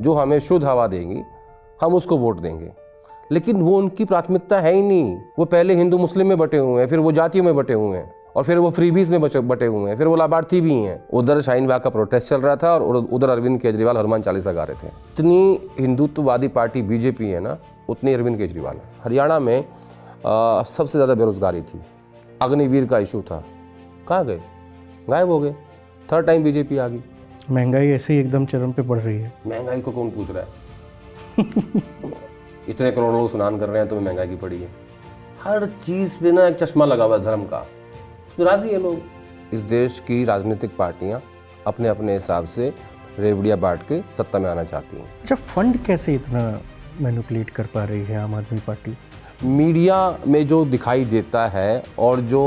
जो हमें शुद्ध हवा देंगी, हम उसको वोट देंगे। लेकिन वो उनकी प्राथमिकता है ही नहीं। वो पहले हिंदू मुस्लिम में बटे हुए हैं, फिर वो जातियों में बटे हुए हैं, और फिर वो फ्रीबीज में बटे हुए हैं, फिर वो लाभार्थी भी हैं। उधर शाहीन बाग का प्रोटेस्ट चल रहा था और उधर अरविंद केजरीवाल हनुमान चालीसा गा रहे थे। इतनी हिंदुत्ववादी पार्टी बीजेपी है ना, उतनी अरविंद केजरीवाल है। हरियाणा में सबसे ज़्यादा बेरोजगारी थी, अग्निवीर का इशू था, कहाँ गए? गायब हो गए। थर्ड टाइम बीजेपी आ गई। महंगाई ऐसे ही एकदम चरम पे बढ़ रही है। महंगाई को कौन पूछ रहा है? इतने करोड़ लोग स्नान कर रहे हैं, तुम्हें महंगाई की पड़ी है। हर चीज़ पे ना एक चश्मा लगा हुआ है धर्म का, उसमें राजी है लोग। इस देश की राजनीतिक पार्टियां अपने अपने हिसाब से रेवड़ियाँ बांट के सत्ता में आना चाहती हैं। अच्छा, फंड कैसे इतना मैनिपुलेट कर पा रही है आम आदमी पार्टी? मीडिया में जो दिखाई देता है और जो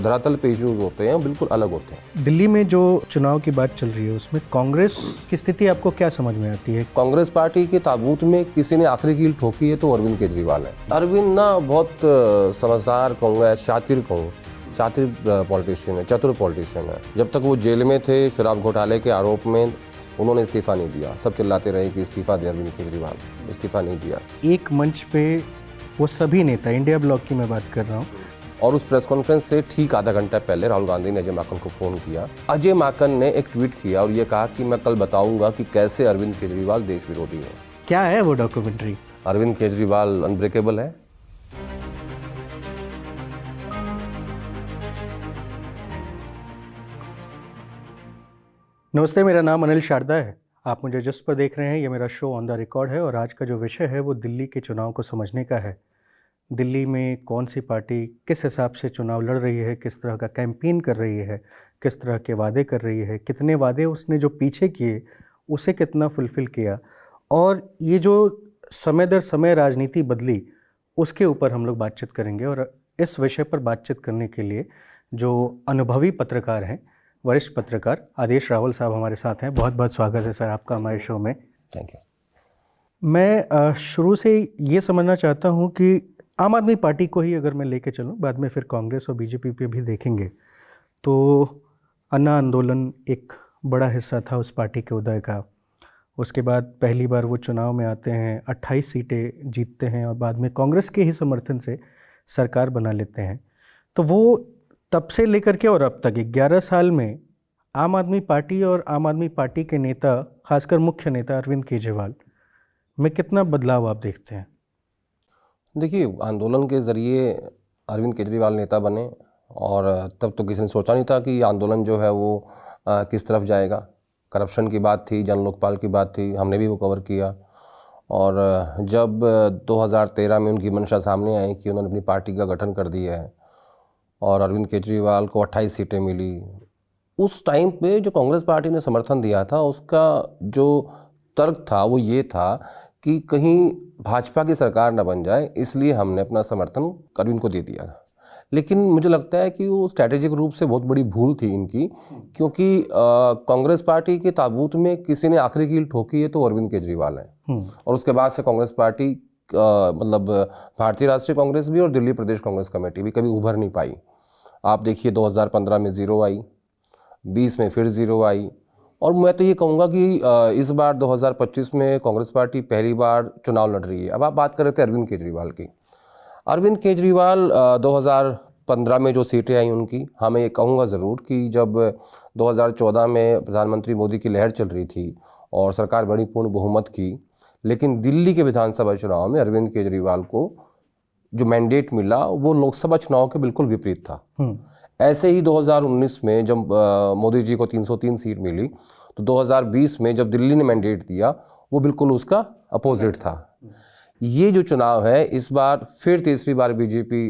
धरातल पे इश्यूज होते हैं बिल्कुल अलग होते हैं। दिल्ली में जो चुनाव की बात चल रही है उसमें कांग्रेस की स्थिति आपको क्या समझ में आती है? कांग्रेस पार्टी के ताबूत में किसी ने आखिरी कील ठोकी है तो अरविंद केजरीवाल है। अरविंद ना बहुत समझदार कहूँगा, शातिर कहूँ, शातिर पॉलिटिशियन है, चतुर पॉलिटिशियन है। जब तक वो जेल में थे शराब घोटाले के आरोप में, उन्होंने इस्तीफा नहीं दिया। सब चिल्लाते रहे कि इस्तीफा दे अरविंद केजरीवाल, इस्तीफा नहीं दिया। एक मंच पे वो सभी नेता, इंडिया ब्लॉक की मैं बात कर रहा हूँ, और उस प्रेस कॉन्फ्रेंस से ठीक आधा घंटा पहले राहुल गांधी ने अजय माकन को फ़ोन किया। अजय माकन ने एक ट्वीट किया और ये कहा कि मैं कल बताऊंगा कि कैसे अरविंद केजरीवाल देश विरोधी है। क्या है वो डॉक्यूमेंट्री? अरविंद केजरीवाल अनब्रेकेबल है। नमस्ते, मेरा नाम अनिल शारदा है। आप मुझे जिस पर देख रहे हैं ये मेरा शो ऑन द रिकॉर्ड है और आज का जो विषय है वो दिल्ली के चुनाव को समझने का है। दिल्ली में कौन सी पार्टी किस हिसाब से चुनाव लड़ रही है, किस तरह का कैंपेन कर रही है, किस तरह के वादे कर रही है, कितने वादे उसने जो पीछे किए उसे कितना फुलफ़िल किया, और ये जो समय दर समय राजनीति बदली उसके ऊपर हम लोग बातचीत करेंगे। और इस विषय पर बातचीत करने के लिए जो अनुभवी पत्रकार हैं, वरिष्ठ पत्रकार आदेश रावल साहब हमारे साथ हैं। बहुत बहुत स्वागत है सर आपका हमारे शो में। Thank you. मैं शुरू से ये समझना चाहता हूँ कि आम आदमी पार्टी को ही अगर मैं लेके चलूँ, बाद में फिर कांग्रेस और बीजेपी पे भी देखेंगे, तो अन्ना आंदोलन एक बड़ा हिस्सा था उस पार्टी के उदय का। उसके बाद पहली बार वो चुनाव में आते हैं, 28 सीटें जीतते हैं और बाद में कांग्रेस के ही समर्थन से सरकार बना लेते हैं। तो वो तब से लेकर के और अब तक 11 साल में आम आदमी पार्टी और आम आदमी पार्टी के नेता, खासकर मुख्य नेता अरविंद केजरीवाल में कितना बदलाव आप देखते हैं? देखिए, आंदोलन के ज़रिए अरविंद केजरीवाल नेता बने और तब तो किसी ने सोचा नहीं था कि आंदोलन जो है वो किस तरफ जाएगा। करप्शन की बात थी, जन लोकपाल की बात थी, हमने भी वो कवर किया। और जब 2013 में उनकी मंशा सामने आई कि उन्होंने अपनी पार्टी का गठन कर दिया है और अरविंद केजरीवाल को 28 सीटें मिली, उस टाइम पे जो कांग्रेस पार्टी ने समर्थन दिया था उसका जो तर्क था वो ये था कि कहीं भाजपा की सरकार न बन जाए, इसलिए हमने अपना समर्थन अरविंद को दे दिया। लेकिन मुझे लगता है कि वो स्ट्रैटेजिक रूप से बहुत बड़ी भूल थी इनकी, क्योंकि कांग्रेस पार्टी के ताबूत में किसी ने आखिरी कील ठोकी है तो अरविंद केजरीवाल है। और उसके बाद से कांग्रेस पार्टी मतलब भारतीय राष्ट्रीय कांग्रेस भी और दिल्ली प्रदेश कांग्रेस कमेटी भी कभी उभर नहीं पाई। आप देखिए 2015 में ज़ीरो आई, 20 में फिर ज़ीरो आई, और मैं तो ये कहूँगा कि इस बार 2025 में कांग्रेस पार्टी पहली बार चुनाव लड़ रही है। अब आप बात कर रहे थे अरविंद केजरीवाल की। अरविंद केजरीवाल 2015 में जो सीटें आई उनकी, हाँ मैं ये कहूँगा ज़रूर कि जब 2014 में प्रधानमंत्री मोदी की लहर चल रही थी और सरकार बड़ी पूर्ण बहुमत की, लेकिन दिल्ली के विधानसभा चुनाव में अरविंद केजरीवाल को जो मैंडेट मिला वो लोकसभा चुनाव के बिल्कुल विपरीत था। ऐसे ही 2019 में जब मोदी जी को 303 सीट मिली, तो 2020 में जब दिल्ली ने मैंडेट दिया वो बिल्कुल उसका अपोजिट था। ये जो चुनाव है इस बार फिर तीसरी बार बीजेपी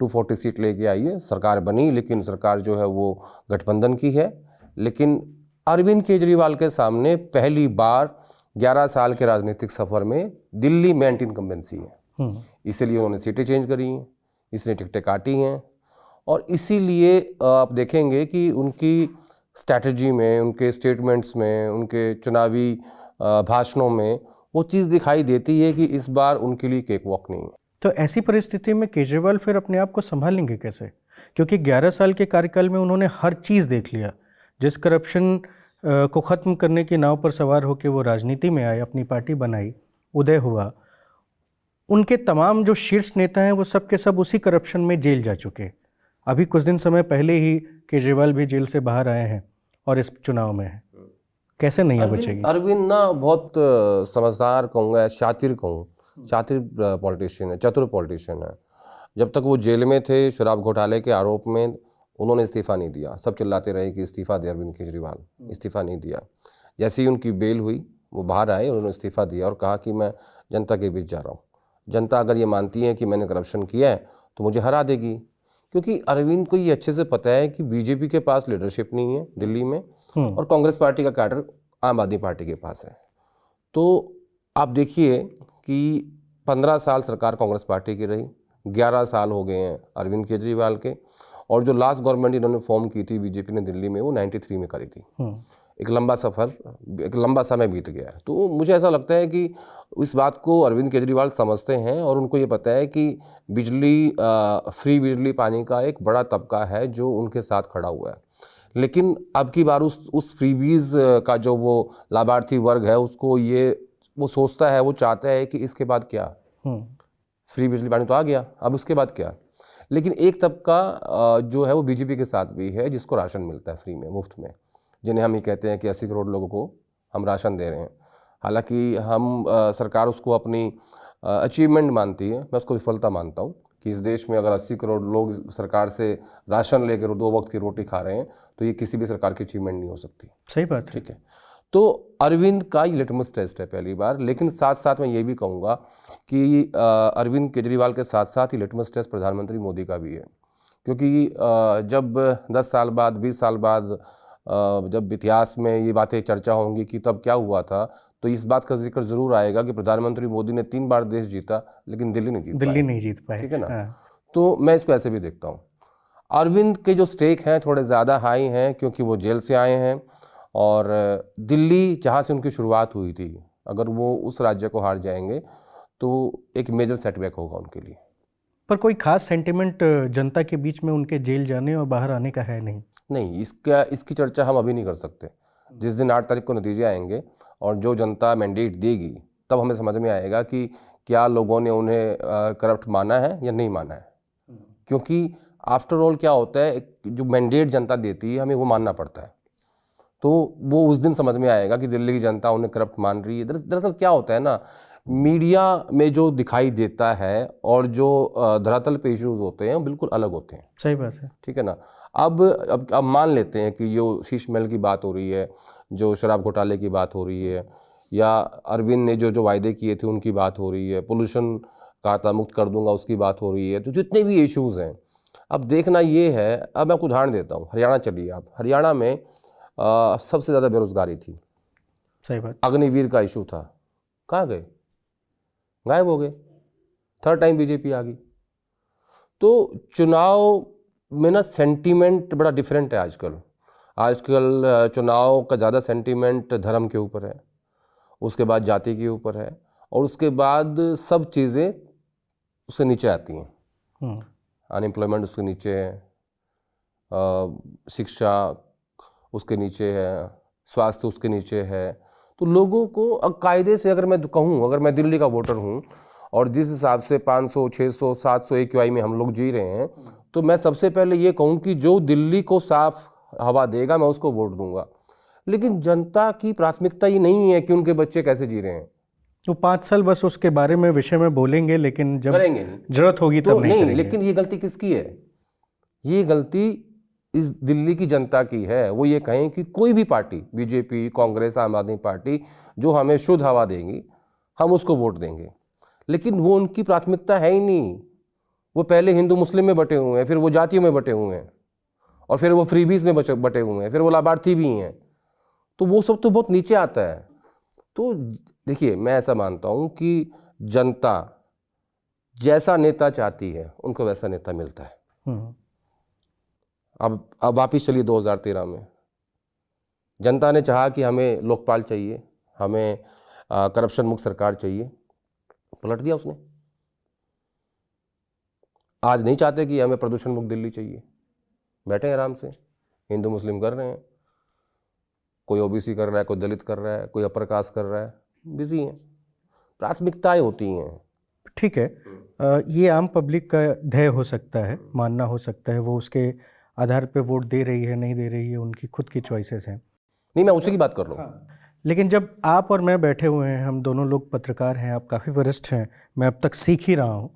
240 सीट लेके आई है। सरकार बनी, लेकिन सरकार जो है वो गठबंधन की है। लेकिन अरविंद केजरीवाल के सामने पहली बार 11 साल के राजनीतिक सफर में दिल्ली में एंटी इनकम्बेंसी है। इसीलिए उन्होंने सीटें चेंज करी हैं, इसलिए टिकटें काटी हैं, और इसीलिए आप देखेंगे कि उनकी स्ट्रैटेजी में, उनके स्टेटमेंट्स में, उनके चुनावी भाषणों में वो चीज़ दिखाई देती है कि इस बार उनके लिए केक वॉक नहीं है। तो ऐसी परिस्थिति में केजरीवाल फिर अपने आप को संभालेंगे कैसे? क्योंकि 11 साल के कार्यकाल में उन्होंने हर चीज़ देख लिया। जिस करप्शन को ख़त्म करने की नाव पर सवार होकर वो राजनीति में आए, अपनी पार्टी बनाई, उदय हुआ, उनके तमाम जो शीर्ष नेता हैं वो सब के सब उसी करप्शन में जेल जा चुके। अभी कुछ दिन समय पहले ही केजरीवाल भी जेल से बाहर आए हैं और इस चुनाव में हैं। कैसे नहीं बचेगी? अरविंद ना बहुत समझदार कहूँगा, शातिर कहूँ, शातिर पॉलिटिशियन है, चतुर पॉलिटिशियन है। जब तक वो जेल में थे शराब घोटाले के आरोप में, उन्होंने इस्तीफ़ा नहीं दिया। सब चिल्लाते रहे कि इस्तीफ़ा दे अरविंद केजरीवाल, इस्तीफ़ा नहीं दिया। जैसे ही उनकी बेल हुई वो बाहर आए, उन्होंने इस्तीफ़ा दिया और कहा कि मैं जनता के बीच जा रहा हूँ। जनता अगर ये मानती है कि मैंने करप्शन किया है तो मुझे हरा देगी, क्योंकि अरविंद को ये अच्छे से पता है कि बीजेपी के पास लीडरशिप नहीं है दिल्ली में और कांग्रेस पार्टी का कैडर आम आदमी पार्टी के पास है। तो आप देखिए कि 15 साल सरकार कांग्रेस पार्टी की रही, 11 साल हो गए हैं अरविंद केजरीवाल के, और जो लास्ट गवर्नमेंट इन्होंने फॉर्म की थी बीजेपी ने दिल्ली में, वो 93 में करी थी। एक लंबा सफ़र, एक लंबा समय बीत गया है। तो मुझे ऐसा लगता है कि इस बात को अरविंद केजरीवाल समझते हैं और उनको ये पता है कि बिजली, फ्री बिजली पानी का एक बड़ा तबका है जो उनके साथ खड़ा हुआ है। लेकिन अब की बार उस फ्रीबीज का जो वो लाभार्थी वर्ग है उसको वो सोचता है, वो चाहता है कि इसके बाद क्या, फ्री बिजली पानी तो आ गया, अब उसके बाद क्या। लेकिन एक तबका जो है वो बीजेपी के साथ भी है जिसको राशन मिलता है फ्री में, मुफ्त में, जिन्हें हम ये कहते हैं कि 80 करोड़ लोगों को हम राशन दे रहे हैं। हालांकि हम सरकार उसको अपनी अचीवमेंट मानती है, मैं उसको विफलता मानता हूँ कि इस देश में अगर 80 करोड़ लोग सरकार से राशन लेकर 2 वक्त की रोटी खा रहे हैं तो ये किसी भी सरकार की अचीवमेंट नहीं हो सकती। सही बात है। ठीक है, तो अरविंद का ये लिटमस टेस्ट है पहली बार। लेकिन साथ साथ मैं ये भी कहूँगा कि अरविंद केजरीवाल के साथ साथ ही लिटमस टेस्ट प्रधानमंत्री मोदी का भी है, क्योंकि जब 10 साल बाद, 20 साल बाद जब इतिहास में ये बातें चर्चा होंगी कि तब क्या हुआ था, तो इस बात का जिक्र जरूर आएगा कि प्रधानमंत्री मोदी ने 3 बार देश जीता लेकिन दिल्ली नहीं जीत पाए। ठीक है ना। तो मैं इसको ऐसे भी देखता हूँ। अरविंद के जो स्टेक हैं थोड़े ज़्यादा हाई हैं क्योंकि वो जेल से आए हैं, और दिल्ली जहाँ से उनकी शुरुआत हुई थी, अगर वो उस राज्य को हार जाएंगे तो एक मेजर सेटबैक होगा उनके लिए। पर कोई खास सेंटिमेंट जनता के बीच में उनके जेल जाने और बाहर आने का है नहीं? इसकी चर्चा हम अभी नहीं कर सकते। जिस दिन 8 तारीख को नतीजे आएंगे और जो जनता मैंडेट देगी तब हमें समझ में आएगा कि क्या लोगों ने उन्हें करप्ट माना है या नहीं माना है। क्योंकि आफ्टर ऑल क्या होता है, जो मैंडेट जनता देती है हमें वो मानना पड़ता है। तो वो उस दिन समझ में आएगा कि दिल्ली की जनता उन्हें करप्ट मान रही है। दरअसल क्या होता है ना, मीडिया में जो दिखाई देता है और जो धरातल पे इश्यूज होते हैं वो बिल्कुल अलग होते हैं। सही बात है। ठीक है ना। अब मान लेते हैं कि जो शीश महल की बात हो रही है, जो शराब घोटाले की बात हो रही है, या अरविंद ने जो वायदे किए थे उनकी बात हो रही है, पोल्यूशन का था मुक्त कर दूंगा उसकी बात हो रही है, तो जितने भी इश्यूज हैं, अब देखना ये है। अब मैं आपको उदाहरण देता हूँ, हरियाणा चलिए आप। हरियाणा में सबसे ज़्यादा बेरोजगारी थी। सही बात। अग्निवीर का इशू था, कहाँ गए, गायब हो गए। 3rd टाइम बीजेपी आ गई। तो चुनाव में ना सेंटीमेंट बड़ा डिफरेंट है आजकल चुनाव का ज़्यादा सेंटीमेंट धर्म के ऊपर है, उसके बाद जाति के ऊपर है, और उसके बाद सब चीज़ें उसके नीचे आती हैं। अनएम्प्लॉयमेंट उसके नीचे है, शिक्षा उसके नीचे है, स्वास्थ्य उसके नीचे है। तो लोगों को कायदे से, अगर मैं कहूँ, अगर मैं दिल्ली का वोटर हूँ और जिस हिसाब से 500, 600, 700 AQI में हम लोग जी रहे हैं, तो मैं सबसे पहले ये कहूँ कि जो दिल्ली को साफ हवा देगा मैं उसको वोट दूंगा। लेकिन जनता की प्राथमिकता ये नहीं है कि उनके बच्चे कैसे जी रहे हैं। तो 5 साल बस उसके बारे में, विषय में बोलेंगे, लेकिन जब करेंगे नहीं, जरूरत होगी तो तब नहीं करेंगे। लेकिन ये गलती किसकी है? ये गलती इस दिल्ली की जनता की है। वो ये कहें कि कोई भी पार्टी, बीजेपी, कांग्रेस, आम आदमी पार्टी, जो हमें शुद्ध हवा देंगी हम उसको वोट देंगे। लेकिन वो उनकी प्राथमिकता है ही नहीं। वो पहले हिंदू मुस्लिम में बटे हुए हैं, फिर वो जातियों में बटे हुए हैं, और फिर वो फ्रीबीज में बटे हुए हैं, फिर वो लाभार्थी भी हैं। तो वो सब तो बहुत नीचे आता है। तो देखिए, मैं ऐसा मानता हूँ कि जनता जैसा नेता चाहती है उनको वैसा नेता मिलता है। अब वापिस चलिए 2013 में। जनता ने चाहा कि हमें लोकपाल चाहिए, हमें करप्शन मुक्त सरकार चाहिए, पलट दिया उसने। आज नहीं चाहते कि हमें प्रदूषण मुक्त दिल्ली चाहिए, बैठे हैं आराम से, हिंदू मुस्लिम कर रहे हैं। कोई ओबीसी कर रहा है, कोई दलित कर रहा है, कोई अपर कास्ट कर रहा है, बिजी हैं। प्राथमिकताएं होती हैं। ठीक है, ये आम पब्लिक का ध्येय हो सकता है, मानना हो सकता है, वो उसके आधार पे वोट दे रही है नहीं दे रही है, उनकी खुद की चॉइसेस हैं। नहीं, मैं उसी की बात कर रहा हूँ। लेकिन जब आप और मैं बैठे हुए हैं, हम दोनों लोग पत्रकार हैं, आप काफ़ी वरिष्ठ हैं, मैं अब तक सीख ही रहा हूँ,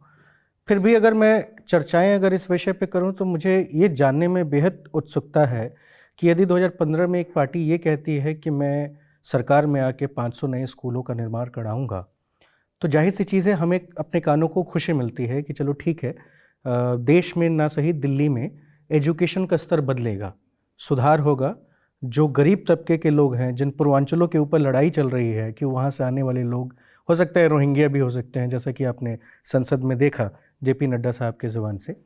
फिर भी अगर मैं चर्चाएं अगर इस विषय पे करूं तो मुझे ये जानने में बेहद उत्सुकता है कि यदि 2015 में एक पार्टी ये कहती है कि मैं सरकार में आके 500 नए स्कूलों का निर्माण कराऊंगा, तो जाहिर सी चीज़ है, हमें अपने कानों को खुशी मिलती है कि चलो ठीक है, देश में ना सही दिल्ली में एजुकेशन का स्तर बदलेगा, सुधार होगा। जो गरीब तबके के लोग हैं, जिन पूर्वांचलों के ऊपर लड़ाई चल रही है कि वहाँ से आने वाले लोग, हो सकता है रोहिंग्या भी हो सकते हैं, जैसा कि आपने संसद में देखा जेपी नड्डा साहब के ज़ुबान से,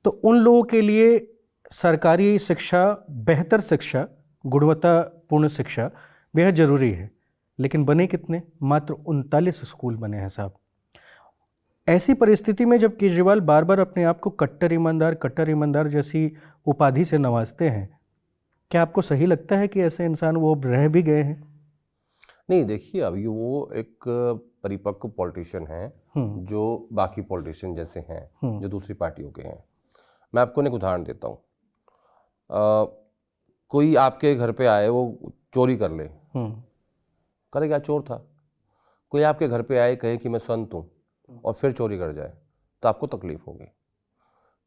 तो उन लोगों के लिए सरकारी शिक्षा, बेहतर शिक्षा, गुणवत्तापूर्ण शिक्षा बेहद ज़रूरी है। लेकिन बने कितने? मात्र 39 स्कूल बने हैं साहब। ऐसी परिस्थिति में जब केजरीवाल बार बार अपने आप को कट्टर ईमानदार जैसी उपाधि से नवाजते हैं, क्या आपको सही लगता है कि ऐसे इंसान वो अब रह भी गए हैं? नहीं, देखिए, अभी वो एक परिपक्व पॉलिटिशियन हैं जो बाकी पॉलिटिशियन जैसे हैं, जो दूसरी पार्टियों के हैं। मैं आपको एक उदाहरण देता हूँ। कोई आपके घर पे आए, वो चोरी कर ले, करेगा, चोर था। कोई आपके घर पे आए, कहे कि मैं संत हूँ, और फिर चोरी कर जाए, तो आपको तकलीफ होगी।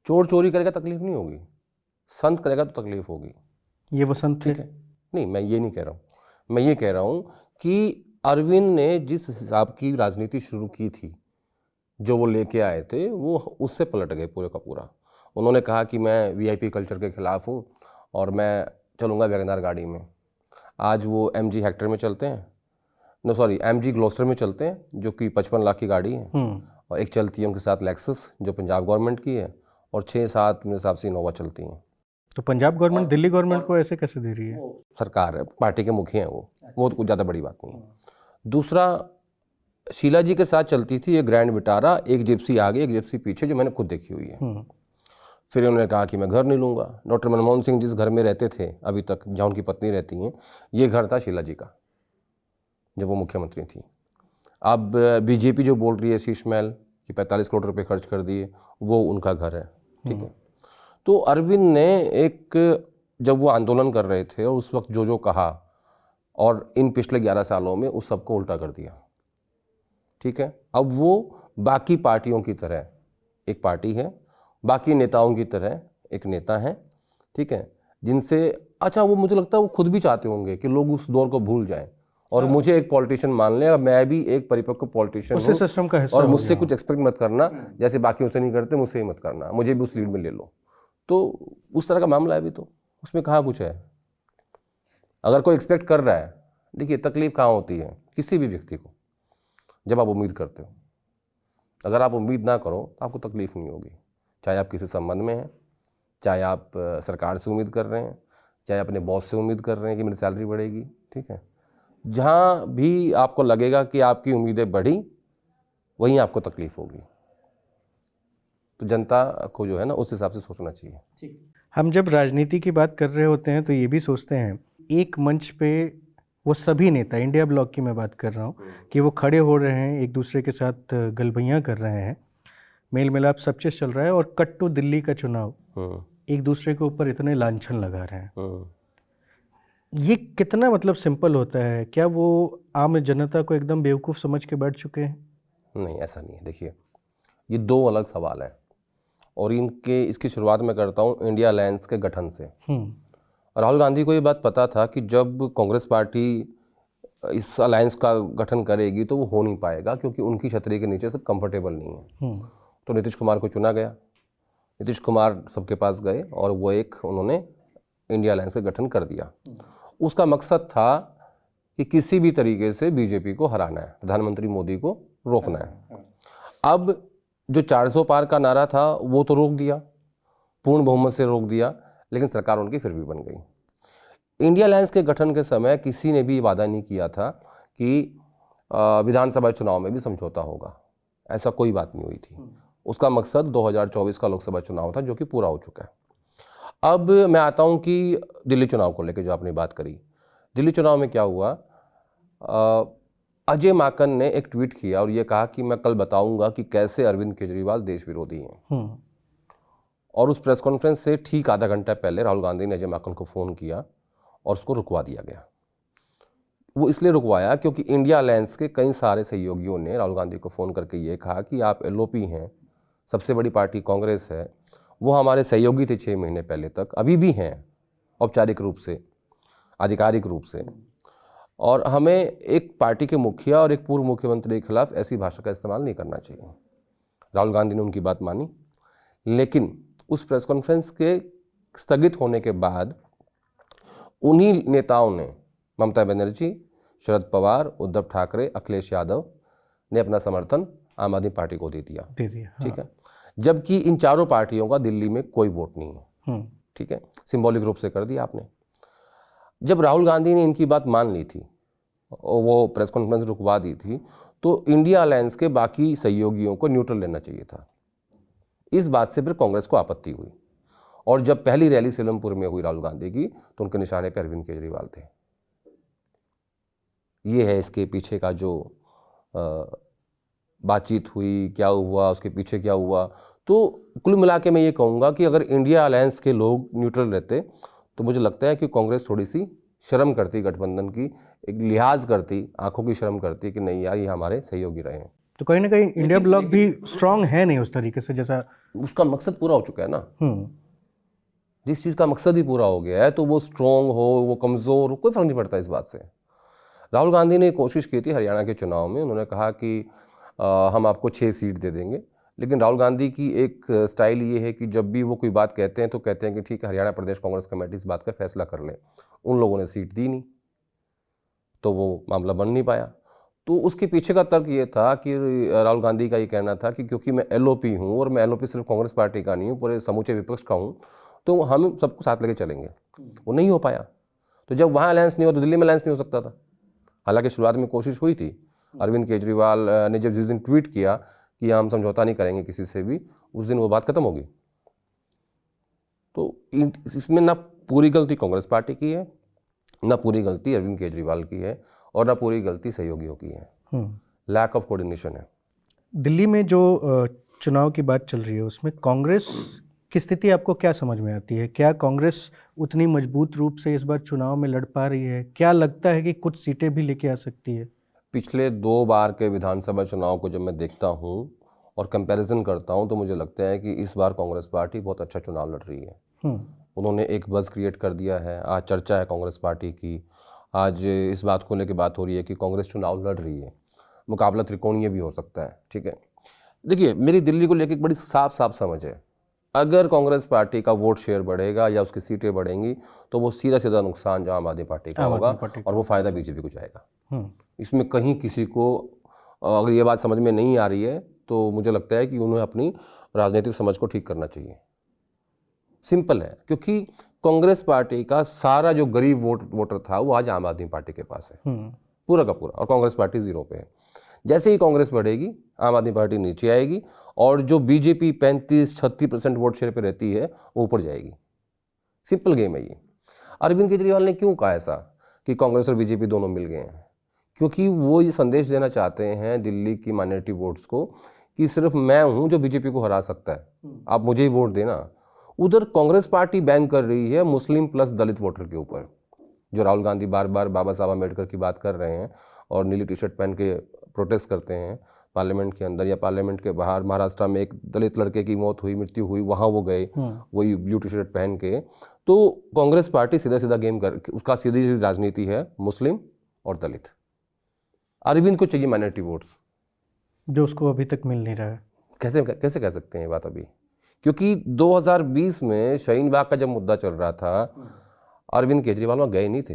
चोर चोरी करेगा, तकलीफ नहीं होगी। संत करेगा तो तकलीफ होगी। ये वो संत थे? ठीक है, नहीं, मैं ये नहीं कह रहा हूँ। मैं ये कह रहा हूँ कि अरविंद ने जिस हिसाब की राजनीति शुरू की थी, जो वो लेके आए थे, वो उससे पलट गए पूरे का पूरा। उन्होंने कहा कि मैं वीआईपी कल्चर के खिलाफ हूँ और मैं चलूँगा वैगनार गाड़ी में। आज वो एमजी हेक्टर में चलते हैं, एमजी ग्लोस्टर में चलते हैं, जो कि 55 लाख की गाड़ी है, और एक चलती है उनके साथ लेक्सस, जो पंजाब गवर्नमेंट की है, और 6-7 मेरे हिसाब से इनोवा चलती हैं। तो पंजाब गवर्नमेंट दिल्ली गवर्नमेंट को ऐसे कैसे दे रही है? सरकार है, पार्टी के मुखिया हैं वो तो कुछ ज़्यादा बड़ी बात नहीं है। दूसरा, शीला जी के साथ चलती थी एक ग्रैंड विटारा, एक जिप्सी आगे एक जिप्सी पीछे, जो मैंने खुद देखी हुई है। फिर उन्होंने कहा कि मैं घर नहीं लूँगा। डॉक्टर मनमोहन सिंह जिस घर में रहते थे अभी तक, जहाँ उनकी पत्नी रहती हैं, ये घर था शीला जी का जब वो मुख्यमंत्री थी। अब बीजेपी जो बोल रही है शीश महल कि 45 करोड़ रुपए खर्च कर दिए, वो उनका घर है। ठीक है, तो अरविंद ने जब वो आंदोलन कर रहे थे और उस वक्त जो कहा, और इन पिछले 11 सालों में उस सबको उल्टा कर दिया। ठीक है, अब वो बाकी पार्टियों की तरह एक पार्टी है, बाकी नेताओं की तरह एक नेता है। ठीक है, जिनसे वो मुझे लगता है वो खुद भी चाहते होंगे कि लोग उस दौर को भूल जाएं और मुझे एक पॉलिटिशियन मान लें, मैं भी एक परिपक्व पॉलिटिशियन हूँ, सिस्टम का हिस्सा और मुझसे कुछ एक्सपेक्ट मत करना, जैसे बाकी उसे नहीं करते मुझसे ही मत करना, मुझे भी उस लीड में ले लो। तो उस तरह का मामला है अभी। तो उसमें कहाँ कुछ है? अगर कोई एक्सपेक्ट कर रहा है, देखिए तकलीफ कहाँ होती है किसी भी व्यक्ति को, जब आप उम्मीद करते हो। अगर आप उम्मीद ना करो तो आपको तकलीफ नहीं होगी, चाहे आप किसी संबंध में हैं, चाहे आप सरकार से उम्मीद कर रहे हैं, चाहे अपने बॉस से उम्मीद कर रहे हैं कि मेरी सैलरी बढ़ेगी। ठीक है, जहाँ भी आपको लगेगा कि आपकी उम्मीदें बढ़ी, वहीं आपको तकलीफ होगी। तो जनता को जो है ना, उस हिसाब से सोचना चाहिए। हम जब राजनीति की बात कर रहे होते हैं तो ये भी सोचते हैं, एक मंच पे वो सभी नेता, इंडिया ब्लॉक की मैं बात कर रहा हूँ, कि वो खड़े हो रहे हैं, एक दूसरे के साथ गलबैयाँ कर रहे हैं, मेल मिलाप सब चीज़ चल रहा है, और कट टू दिल्ली का चुनाव, एक दूसरे के ऊपर इतने लांछन लगा रहे हैं। ये कितना मतलब सिंपल होता है? क्या वो आम जनता को एकदम बेवकूफ़ समझ के बैठ चुके हैं? नहीं, ऐसा नहीं है। देखिए, ये दो अलग सवाल हैं, और इसकी शुरुआत मैं करता हूँ इंडिया अलायंस के गठन से। राहुल गांधी को ये बात पता था कि जब कांग्रेस पार्टी इस अलायंस का गठन करेगी तो वो हो नहीं पाएगा, क्योंकि उनकी छतरी के नीचे सब कंफर्टेबल नहीं है। तो नीतीश कुमार को चुना गया। नीतीश कुमार सबके पास गए और उन्होंने इंडिया अलायंस का गठन कर दिया। उसका मकसद था कि किसी भी तरीके से बीजेपी को हराना है, प्रधानमंत्री मोदी को रोकना है। अब जो 400 पार का नारा था वो तो रोक दिया, पूर्ण बहुमत से रोक दिया, लेकिन सरकार उनकी फिर भी बन गई। इंडिया अलायंस के गठन के समय किसी ने भी वादा नहीं किया था कि विधानसभा चुनाव में भी समझौता होगा, ऐसा कोई बात नहीं हुई थी। उसका मकसद 2024 का लोकसभा चुनाव था, जो कि पूरा हो चुका है। अब मैं आता हूं कि दिल्ली चुनाव को लेकर जो आपने बात करी, दिल्ली चुनाव में क्या हुआ, अजय माकन ने एक ट्वीट किया और ये कहा कि मैं कल बताऊंगा कि कैसे अरविंद केजरीवाल देश विरोधी हैं। और उस प्रेस कॉन्फ्रेंस से ठीक आधा घंटा पहले राहुल गांधी ने अजय माकन को फ़ोन किया और उसको रुकवा दिया गया। वो इसलिए रुकवाया क्योंकि इंडिया अलायंस के कई सारे सहयोगियों ने राहुल गांधी को फ़ोन करके ये कहा कि आप एलओपी हैं, सबसे बड़ी पार्टी कांग्रेस है, वो हमारे सहयोगी थे 6 महीने पहले तक, अभी भी हैं औपचारिक रूप से, आधिकारिक रूप से, और हमें एक पार्टी के मुखिया और एक पूर्व मुख्यमंत्री के खिलाफ ऐसी भाषा का इस्तेमाल नहीं करना चाहिए। राहुल गांधी ने उनकी बात मानी, लेकिन उस प्रेस कॉन्फ्रेंस के स्थगित होने के बाद उन्हीं नेताओं ने, ममता बनर्जी, शरद पवार, उद्धव ठाकरे, अखिलेश यादव ने अपना समर्थन आम आदमी पार्टी को दे दिया। हाँ। ठीक है, जबकि इन चारों पार्टियों का दिल्ली में कोई वोट नहीं है। ठीक है, सिंबॉलिक रूप से कर दिया आपने। जब राहुल गांधी ने इनकी बात मान ली थी और वो प्रेस कॉन्फ्रेंस रुकवा दी थी, तो इंडिया अलायंस के बाकी सहयोगियों को न्यूट्रल लेना चाहिए था। इस बात से फिर कांग्रेस को आपत्ति हुई, और जब पहली रैली सीलमपुर में हुई राहुल गांधी की, तो उनके निशाने पर अरविंद केजरीवाल थे। ये है इसके पीछे का जो बातचीत हुई, क्या हुआ, उसके पीछे क्या हुआ। तो कुल मिला के मैं ये कहूँगा कि अगर इंडिया अलायंस के लोग न्यूट्रल रहते तो मुझे लगता है कि कांग्रेस थोड़ी सी शर्म करती, गठबंधन की एक लिहाज करती, आंखों की शर्म करती कि नहीं यार, ये हमारे सहयोगी रहे हैं। तो कहीं ना कहीं इंडिया ब्लॉक भी स्ट्रांग है नहीं उस तरीके से, जैसा उसका मकसद पूरा हो चुका है ना। जिस चीज़ का मकसद ही पूरा हो गया है, तो वो स्ट्रॉन्ग हो, वो कमज़ोर हो, कोई फर्क नहीं पड़ता इस बात से। राहुल गांधी ने कोशिश की थी हरियाणा के चुनाव में, उन्होंने कहा कि हम आपको 6 सीट दे देंगे, लेकिन राहुल गांधी की एक स्टाइल ये है कि जब भी वो कोई बात कहते हैं तो कहते हैं कि ठीक है, हरियाणा प्रदेश कांग्रेस कमेटी इस बात का फैसला कर ले। उन लोगों ने सीट दी नहीं, तो वो मामला बन नहीं पाया। तो उसके पीछे का तर्क ये था कि राहुल गांधी का ये कहना था कि क्योंकि मैं एलओपी हूँ, और मैं एलओपी सिर्फ कांग्रेस पार्टी का नहीं हूँ, पूरे समूचे विपक्ष का हूँ, तो हम सबको साथ लेके चलेंगे। वो नहीं हो पाया। तो जब वहाँ अलायंस नहीं हुआ तो दिल्ली में अलायंस नहीं हो सकता था। हालांकि शुरुआत में कोशिश हुई थी, अरविंद केजरीवाल ने जब जिस दिन ट्वीट किया कि हम समझौता नहीं करेंगे किसी से भी, उस दिन वो बात खत्म होगी। तो इसमें ना पूरी गलती कांग्रेस पार्टी की है, ना पूरी गलती अरविंद केजरीवाल की है, और ना पूरी गलती सहयोगियों की है। लैक ऑफ कोऑर्डिनेशन है। दिल्ली में जो चुनाव की बात चल रही है, उसमें कांग्रेस की स्थिति आपको क्या समझ में आती है? क्या कांग्रेस उतनी मजबूत रूप से इस बार चुनाव में लड़ पा रही है? क्या लगता है कि कुछ सीटें भी लेके आ सकती है? पिछले 2 बार के विधानसभा चुनाव को जब मैं देखता हूँ और कंपैरिजन करता हूँ, तो मुझे लगता है कि इस बार कांग्रेस पार्टी बहुत अच्छा चुनाव लड़ रही है। उन्होंने एक बज़ क्रिएट कर दिया है। आज चर्चा है कांग्रेस पार्टी की, आज इस बात को लेकर बात हो रही है कि कांग्रेस चुनाव लड़ रही है। मुकाबला त्रिकोणीय भी हो सकता है। ठीक है, देखिए, मेरी दिल्ली को लेकर एक बड़ी साफ साफ समझ है। अगर कांग्रेस पार्टी का वोट शेयर बढ़ेगा या उसकी सीटें बढ़ेंगी, तो वो सीधा सीधा नुकसान आम आदमी पार्टी का होगा, और वो फ़ायदा बीजेपी को जाएगा। इसमें कहीं किसी को अगर ये बात समझ में नहीं आ रही है, तो मुझे लगता है कि उन्हें अपनी राजनीतिक समझ को ठीक करना चाहिए। सिंपल है, क्योंकि कांग्रेस पार्टी का सारा जो गरीब वोटर था वो आज आम आदमी पार्टी के पास है, पूरा का पूरा, और कांग्रेस पार्टी 0 पे है। जैसे ही कांग्रेस बढ़ेगी, आम आदमी पार्टी नीचे आएगी, और जो बीजेपी 35-36% वोट शेयर पे रहती है वो ऊपर जाएगी। सिंपल गेम है ये। अरविंद केजरीवाल ने क्यों कहा ऐसा कि कांग्रेस और बीजेपी दोनों मिल गए हैं? क्योंकि वो ये संदेश देना चाहते हैं दिल्ली की माइनॉरिटी वोट्स को कि सिर्फ मैं हूँ जो बीजेपी को हरा सकता है, आप मुझे ही वोट देना। उधर कांग्रेस पार्टी बैंक कर रही है मुस्लिम प्लस दलित वोटर के ऊपर, जो राहुल गांधी बार बार बाबा साहब अम्बेडकर की बात कर रहे हैं और नीली टी शर्ट पहन के प्रोटेस्ट करते हैं पार्लियामेंट के अंदर या पार्लियामेंट के बाहर। महाराष्ट्र में एक दलित लड़के की मृत्यु हुई, वहाँ वो गए वही ब्लू टी शर्ट पहन के। तो कांग्रेस पार्टी सीधा सीधा गेम कर, उसका सीधी राजनीति है मुस्लिम और दलित। अरविंद को चाहिए माइनॉरिटी वोट्स, जो उसको अभी तक मिल नहीं रहा है। कैसे कैसे कह सकते हैं ये बात अभी? क्योंकि 2020 में शाहीन बाग का जब मुद्दा चल रहा था, अरविंद केजरीवाल वहाँ गए नहीं थे,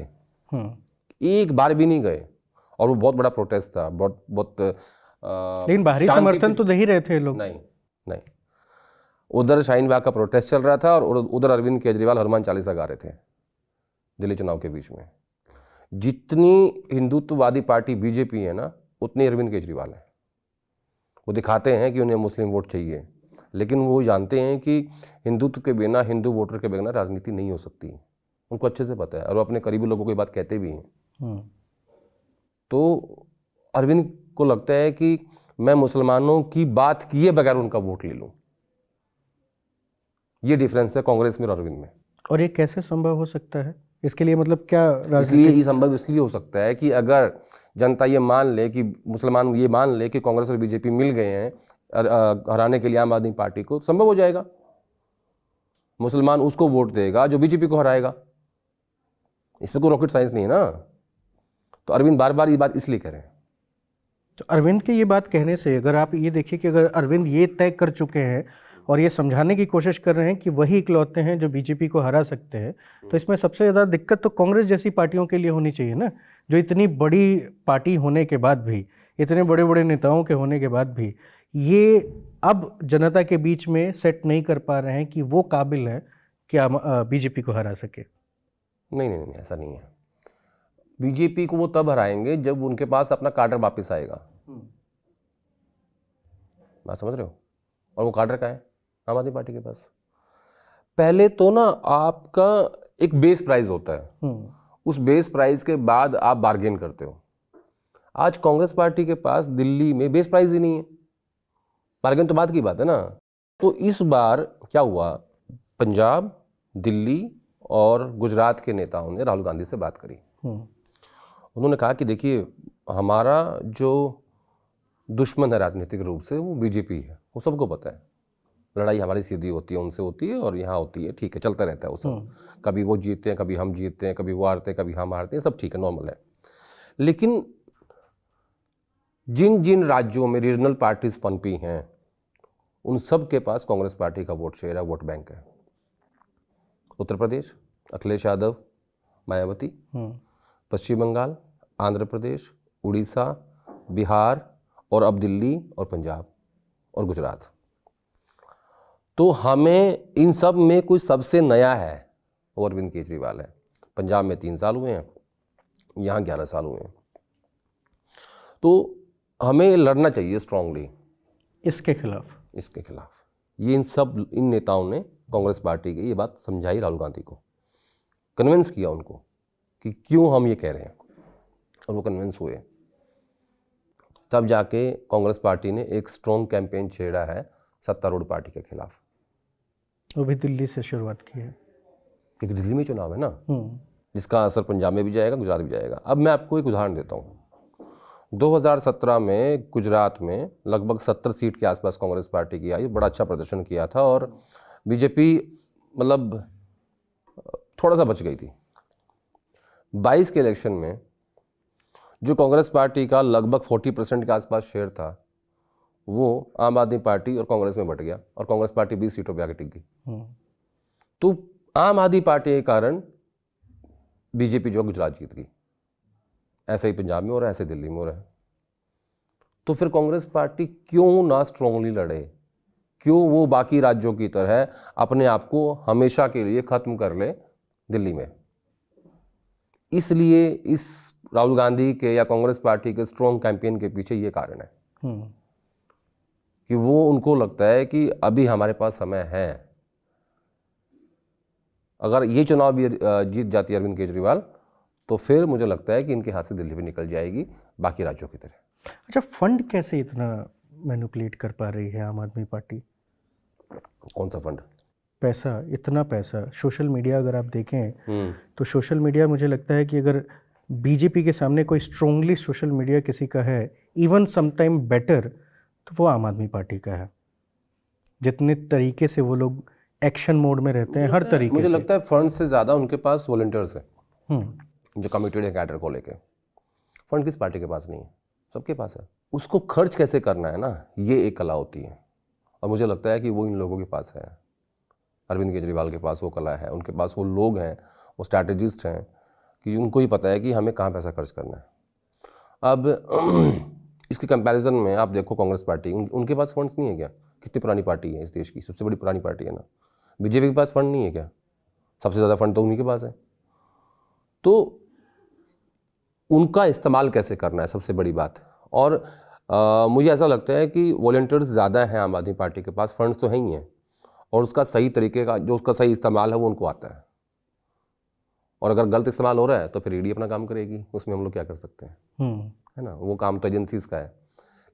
एक बार भी नहीं गए, और वो बहुत बड़ा प्रोटेस्ट था, बहुत लेकिन बाहरी समर्थन तो दे ही रहे थे लोग। नहीं, उधर शाहीन बाग का प्रोटेस्ट चल रहा था और उधर अरविंद केजरीवाल हनुमान चालीसा गा रहे थे दिल्ली चुनाव के बीच में। जितनी हिंदुत्ववादी पार्टी बीजेपी है ना, उतनी अरविंद केजरीवाल है। वो दिखाते हैं कि उन्हें मुस्लिम वोट चाहिए, लेकिन वो जानते हैं कि हिंदुत्व के बिना, हिंदू वोटर के बिना राजनीति नहीं हो सकती। उनको अच्छे से पता है और वो अपने करीबी लोगों को ये बात कहते भी हैं। हम्म, तो अरविंद को लगता है कि मैं मुसलमानों की बात किए बगैर उनका वोट ले लूं। ये डिफरेंस है कांग्रेस में और अरविंद में। और ये कैसे संभव हो सकता है? इसके लिए मतलब क्या इसलिए राजनीतिक ये संभव इसलिए हो सकता है कि अगर जनता ये मान ले कि मुसलमान ये मान ले कि कांग्रेस और बीजेपी मिल गए हैं हराने के लिए आम आदमी पार्टी को, संभव हो जाएगा। मुसलमान उसको वोट देगा जो बीजेपी को हराएगा। इसमें कोई रॉकेट साइंस नहीं है ना। तो अरविंद बार बार ये बात इसलिए कह रहे हैं। तो अरविंद के ये बात कहने से अगर आप ये देखिए कि अगर अरविंद ये तय कर चुके हैं और ये समझाने की कोशिश कर रहे हैं कि वही इकलौते हैं जो बीजेपी को हरा सकते हैं, तो इसमें सबसे ज़्यादा दिक्कत तो कांग्रेस जैसी पार्टियों के लिए होनी चाहिए ना, जो इतनी बड़ी पार्टी होने के बाद भी, इतने बड़े बड़े नेताओं के होने के बाद भी ये अब जनता के बीच में सेट नहीं कर पा रहे हैं कि वो काबिल हैं कि बीजेपी को हरा सके। नहीं नहीं नहीं, ऐसा नहीं है। बीजेपी को वो तब हराएंगे जब उनके पास अपना कार्डर वापस आएगा। बात समझ रहे हो? और वो कार्डर का है आम आदमी पार्टी के पास। पहले तो ना आपका एक बेस प्राइस होता है, उस बेस प्राइस के बाद आप बार्गेन करते हो। आज कांग्रेस पार्टी के पास दिल्ली में बेस प्राइस ही नहीं है, बार्गेन तो बात की बात है ना। तो इस बार क्या हुआ, पंजाब, दिल्ली और गुजरात के नेताओं ने राहुल गांधी से बात करी। उन्होंने कहा कि देखिए, हमारा जो दुश्मन है राजनीतिक रूप से वो बीजेपी है, वो सबको पता है। लड़ाई हमारी सीधी होती है, उनसे होती है और यहाँ होती है, ठीक है, चलता रहता है वो सब। कभी वो जीतते हैं, कभी हम जीतते हैं, कभी वो हारते हैं, कभी हम हारते हैं, सब ठीक है, नॉर्मल है। लेकिन जिन जिन राज्यों में रीजनल पार्टीज पनपी हैं, उन सब के पास कांग्रेस पार्टी का वोट शेयर है, वोट बैंक है। उत्तर प्रदेश, अखिलेश यादव, मायावती, पश्चिम बंगाल, आंध्र प्रदेश, उड़ीसा, बिहार और अब दिल्ली और पंजाब और गुजरात। तो हमें इन सब में कोई सबसे नया है वो अरविंद केजरीवाल है। पंजाब में 3 साल हुए हैं, यहाँ 11 साल हुए हैं। तो हमें लड़ना चाहिए स्ट्रांगली इसके खिलाफ। ये इन नेताओं ने कांग्रेस पार्टी की ये बात समझाई राहुल गांधी को, कन्विंस किया उनको कि क्यों हम ये कह रहे हैं, और वो कन्विंस हुए। तब जाके कांग्रेस पार्टी ने एक स्ट्रॉन्ग कैंपेन छेड़ा है सत्तारूढ़ पार्टी के खिलाफ। वो भी दिल्ली से शुरुआत की है, क्योंकि दिल्ली में चुनाव है ना, जिसका असर पंजाब में भी जाएगा, गुजरात भी जाएगा। अब मैं आपको एक उदाहरण देता हूँ। 2017 में गुजरात में लगभग 70 सीट के आसपास कांग्रेस पार्टी की आई, बड़ा अच्छा प्रदर्शन किया था और बीजेपी मतलब थोड़ा सा बच गई थी। 22 के इलेक्शन में जो कांग्रेस पार्टी का लगभग 40% के आसपास शेयर था, वो आम आदमी पार्टी और कांग्रेस में बट गया और कांग्रेस पार्टी 20 सीटों पर आके टिक गई। तो आम आदमी पार्टी के कारण बीजेपी जो गुजरात जीत गई। ऐसे ही पंजाब में हो रहा है, ऐसे दिल्ली में हो रहा है। तो फिर कांग्रेस पार्टी क्यों ना स्ट्रांगली लड़े, क्यों वो बाकी राज्यों की तरह अपने आप को हमेशा के लिए खत्म कर ले दिल्ली में। इसलिए इस राहुल गांधी के या कांग्रेस पार्टी के स्ट्रॉन्ग कैंपेन के पीछे ये कारण है कि वो उनको लगता है कि अभी हमारे पास समय है। अगर ये चुनाव भी जीत जाती है अरविंद केजरीवाल, तो फिर मुझे लगता है कि इनके हाथ से दिल्ली भी निकल जाएगी बाकी राज्यों की तरह। अच्छा, फंड कैसे इतना मैनिपुलेट कर पा रही है आम आदमी पार्टी? कौन सा फंड? पैसा, इतना पैसा। सोशल मीडिया अगर आप देखें तो सोशल मीडिया, मुझे लगता है कि अगर बीजेपी के सामने कोई स्ट्रांगली सोशल मीडिया किसी का है, इवन समटाइम बेटर, तो वो आम आदमी पार्टी का है। जितने तरीके से वो लोग एक्शन मोड में रहते हैं, हर तरीके मुझे से। लगता है फंड से ज़्यादा उनके पास वॉलंटियर्स हैं जो कमिटेड है कैडर को लेके। फंड किस पार्टी के पास नहीं है? सबके पास है। उसको खर्च कैसे करना है ना, ये एक कला होती है, और मुझे लगता है कि वो इन लोगों के पास है। अरविंद केजरीवाल के पास वो कला है, उनके पास वो लोग हैं, वो स्ट्रैटेजिस्ट हैं कि उनको ही पता है कि हमें कहाँ पैसा खर्च करना है। अब इसके कंपैरिजन में आप देखो कांग्रेस पार्टी, उनके पास फंड्स नहीं है क्या? कितनी पुरानी पार्टी है इस देश की, सबसे बड़ी पुरानी पार्टी है ना। बीजेपी के पास फंड नहीं है क्या? सबसे ज़्यादा फंड तो उन्हीं के पास है। तो उनका इस्तेमाल कैसे करना है सबसे बड़ी बात। और मुझे ऐसा लगता है कि वॉलंटियर्स ज़्यादा हैं आम आदमी पार्टी के पास, फंड्स तो हैं ही हैं, और उसका सही तरीके का जो उसका सही इस्तेमाल है वो उनको आता है। और अगर गलत इस्तेमाल हो रहा है तो फिर ईडी अपना काम करेगी, उसमें हम लोग क्या कर सकते हैं, है ना, वो काम तो एजेंसीज का है।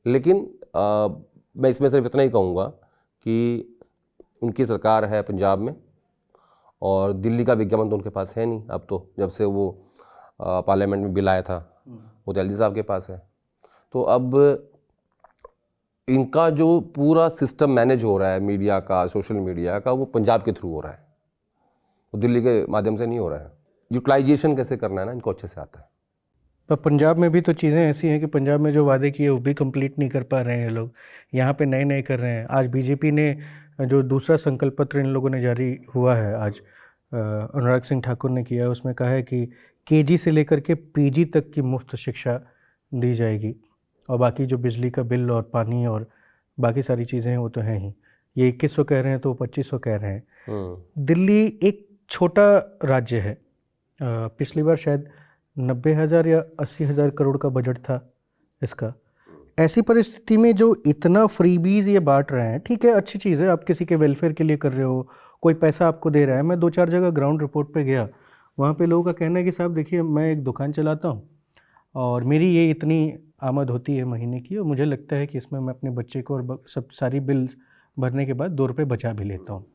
लेकिन मैं इसमें सिर्फ इतना ही कहूँगा कि उनकी सरकार है पंजाब में, और दिल्ली का विज्ञापन तो उनके पास है नहीं अब तो, जब से वो पार्लियामेंट में बिल आया था वो तो एलजी साहब के पास है। तो अब इनका जो पूरा सिस्टम मैनेज हो रहा है मीडिया का, सोशल मीडिया का, वो पंजाब के थ्रू हो रहा है, वो दिल्ली के माध्यम से नहीं हो रहा है। यूटिलाइजेशन कैसे करना है ना, इनको अच्छे से आता है। पर पंजाब में भी तो चीज़ें ऐसी हैं कि पंजाब में जो वादे किए वो भी कंप्लीट नहीं कर पा रहे हैं ये लोग, यहाँ पे नए नए कर रहे हैं। आज बीजेपी ने जो दूसरा संकल्प पत्र इन लोगों ने जारी हुआ है आज, अनुराग सिंह ठाकुर ने किया है, उसमें कहा है कि केजी से लेकर के पीजी तक की मुफ्त शिक्षा दी जाएगी, और बाकी जो बिजली का बिल और पानी और बाकी सारी चीज़ें हैं वो तो हैं ही। ये 2100 कह रहे हैं तो 2500 कह रहे हैं। दिल्ली एक छोटा राज्य है, पिछली बार शायद 90,000 या 80,000 करोड़ का बजट था इसका। ऐसी परिस्थिति में जो इतना फ्रीबीज ये बांट रहे हैं, ठीक है, अच्छी चीज़ है, आप किसी के वेलफेयर के लिए कर रहे हो, कोई पैसा आपको दे रहा है। मैं 2-4 जगह ग्राउंड रिपोर्ट पे गया, वहाँ पे लोगों का कहना है कि साहब देखिए, मैं एक दुकान चलाता हूँ और मेरी ये इतनी आमद होती है महीने की, और मुझे लगता है कि इसमें मैं अपने बच्चे को और सब सारी बिल्स भरने के बाद 2 रुपये बचा भी लेता हूँ।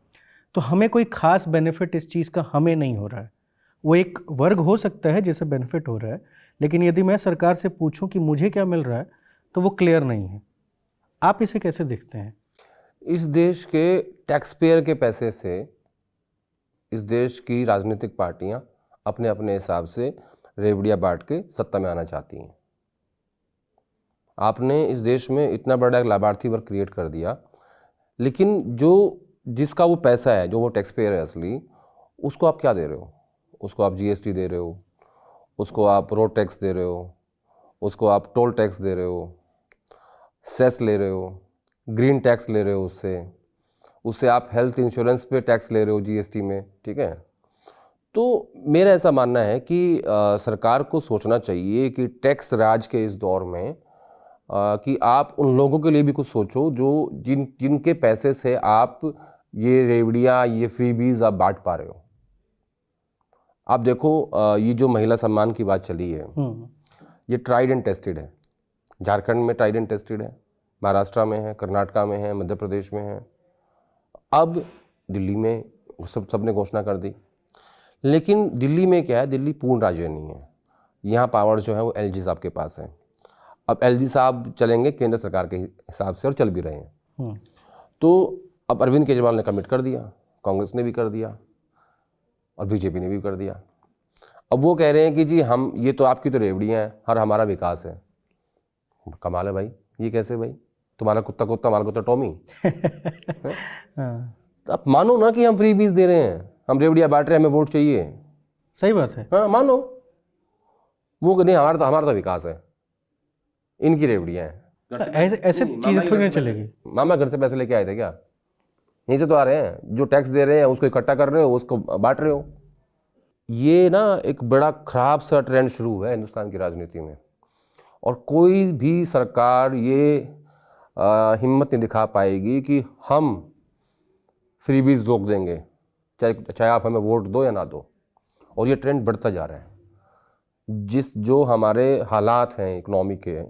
तो हमें कोई ख़ास बेनिफिट इस चीज़ का हमें नहीं हो रहा है। वो एक वर्ग हो सकता है जिसे बेनिफिट हो रहा है, लेकिन यदि मैं सरकार से पूछूं कि मुझे क्या मिल रहा है तो वो क्लियर नहीं है। आप इसे कैसे देखते हैं? इस देश के टैक्स पेयर के पैसे से इस देश की राजनीतिक पार्टियां अपने अपने हिसाब से रेवड़ियाँ बांट के सत्ता में आना चाहती हैं। आपने इस देश में इतना बड़ा एक लाभार्थी वर्ग क्रिएट कर दिया, लेकिन जिसका वो पैसा है, जो वो टैक्स पेयर है असली, उसको आप क्या दे रहे हो? उसको आप जीएसटी दे रहे हो, उसको आप रोड टैक्स दे रहे हो, उसको आप टोल टैक्स दे रहे हो, सेस ले रहे हो, ग्रीन टैक्स ले रहे हो, उससे आप हेल्थ इंश्योरेंस पे टैक्स ले रहे हो जीएसटी में, ठीक है। तो मेरा ऐसा मानना है कि सरकार को सोचना चाहिए कि टैक्स राज के इस दौर में कि आप उन लोगों के लिए भी कुछ सोचो जो जिनके पैसे से आप ये रेवड़ियाँ, ये फ्रीबीज आप बांट पा रहे हो। आप देखो, ये जो महिला सम्मान की बात चली है, ये ट्राइड एंड टेस्टेड है। झारखंड में ट्राइड एंड टेस्टेड है, महाराष्ट्र में है, कर्नाटका में है, मध्य प्रदेश में है, अब दिल्ली में सबने घोषणा कर दी। लेकिन दिल्ली में क्या है, दिल्ली पूर्ण राज्य नहीं है, यहाँ पावर जो है वो एलजी साहब के पास है। अब एलजी साहब चलेंगे केंद्र सरकार के हिसाब से, और चल भी रहे हैं। तो अब अरविंद केजरीवाल ने कमिट कर दिया, कांग्रेस ने भी कर दिया और बीजेपी ने भी कर दिया। अब वो कह रहे हैं कि जी हम, ये तो आपकी तो रेवड़ियाँ हैं, हर हमारा विकास है। कमाल है भाई, ये कैसे भाई? तुम्हारा कुत्ता कुत्ता, हमारा कुत्ता टॉमी। तो आप मानो ना कि हम फ्री बीज दे रहे हैं, हम रेवड़ियाँ बांट रहे हैं, हमें वोट चाहिए। सही बात है। हाँ मानो, वो नहीं, हमारा तो विकास है, इनकी रेवड़ियाँ हैं। ऐसे चीज़ें थोड़ी ना चलेगी। मामा घर से पैसे लेके आए थे क्या? यहीं से तो आ रहे हैं। जो टैक्स दे रहे हैं उसको इकट्ठा कर रहे हो, उसको बांट रहे हो। ये ना एक बड़ा खराब सा ट्रेंड शुरू हुआ है हिंदुस्तान की राजनीति में, और कोई भी सरकार ये हिम्मत नहीं दिखा पाएगी कि हम फ्रीबीज रोक देंगे, चाहे आप हमें वोट दो या ना दो। और ये ट्रेंड बढ़ता जा रहा है। जो हमारे हालात हैं इकोनॉमी के,